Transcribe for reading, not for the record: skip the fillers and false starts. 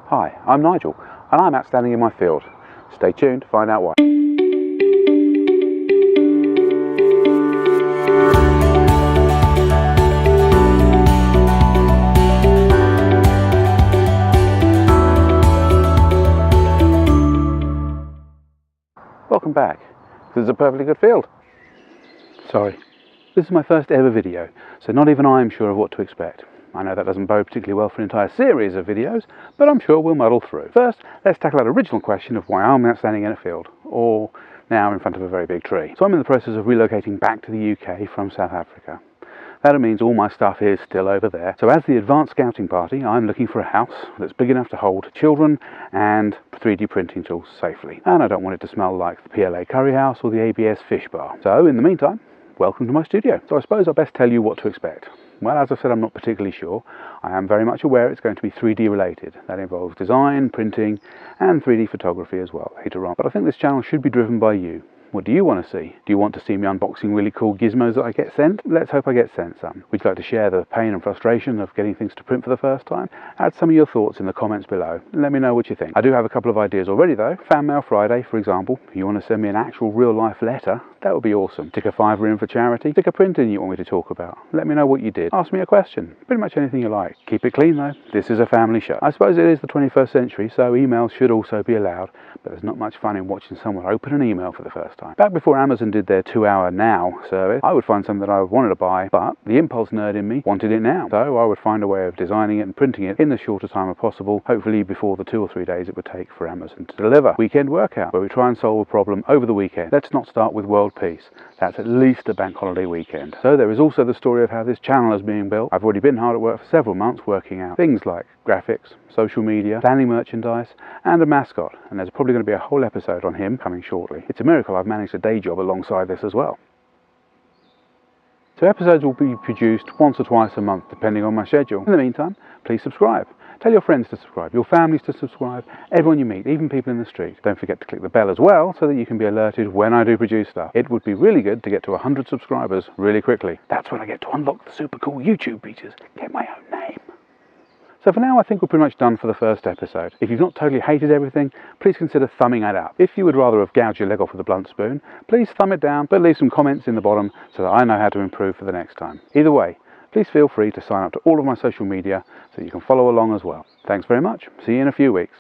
Hi, I'm Nigel, and I'm outstanding in my field. Stay tuned to find out why. Welcome back. This is a perfectly good field. Sorry, this is my first ever video, so not even I am sure of what to expect. I know that doesn't bode particularly well for an entire series of videos, but I'm sure we'll muddle through. First, let's tackle that original question of why I'm outstanding in a field, or now in front of a very big tree. So I'm in the process of relocating back to the UK from South Africa. That means all my stuff is still over there. So as the advanced scouting party, I'm looking for a house that's big enough to hold children and 3D printing tools safely. And I don't want it to smell like the PLA curry house or the ABS fish bar. So in the meantime, welcome to my studio. So I suppose I'll best tell you what to expect. Well, as I said, I'm not particularly sure. I am very much aware it's going to be 3D related. That involves design, printing, and 3D photography as well later on. But I think this channel should be driven by you. What do you want to see? Do you want to see me unboxing really cool gizmos that I get sent? Let's hope I get sent some. Would you like to share the pain and frustration of getting things to print for the first time? Add some of your thoughts in the comments below and let me know what you think. I do have a couple of ideas already though. Fan Mail Friday, for example. If you want to send me an actual real life letter, that would be awesome. Stick a $5 in for charity. Stick a printing you want me to talk about. Let me know what you did. Ask me a question. Pretty much anything you like. Keep it clean though. This is a family show. I suppose it is the 21st century, so emails should also be allowed, but there's not much fun in watching someone open an email for the first time. Back before Amazon did their 2-hour now service, I would find something that I wanted to buy, but the impulse nerd in me wanted it now. So I would find a way of designing it and printing it in the shortest time possible, hopefully before the 2 or 3 days it would take for Amazon to deliver. Weekend workout, where we try and solve a problem over the weekend. Let's not start with world peace. That's at least a bank holiday weekend. So there is also the story of how this channel is being built. I've already been hard at work for several months working out things like graphics, social media, planning merchandise, and a mascot. And there's probably going to be a whole episode on him coming shortly. It's a miracle I've managed a day job alongside this as well. So episodes will be produced once or twice a month depending on my schedule. In the meantime, please subscribe. Tell your friends to subscribe, your families to subscribe, everyone you meet, even people in the street. Don't forget to click the bell as well so that you can be alerted when I do produce stuff. It would be really good to get to 100 subscribers really quickly. That's when I get to unlock the super cool YouTube features, get my own name. So for now, I think we're pretty much done for the first episode. If you've not totally hated everything, please consider thumbing that up. If you would rather have gouged your leg off with a blunt spoon, please thumb it down, but leave some comments in the bottom so that I know how to improve for the next time. Either way, please feel free to sign up to all of my social media so you can follow along as well. Thanks very much. See you in a few weeks.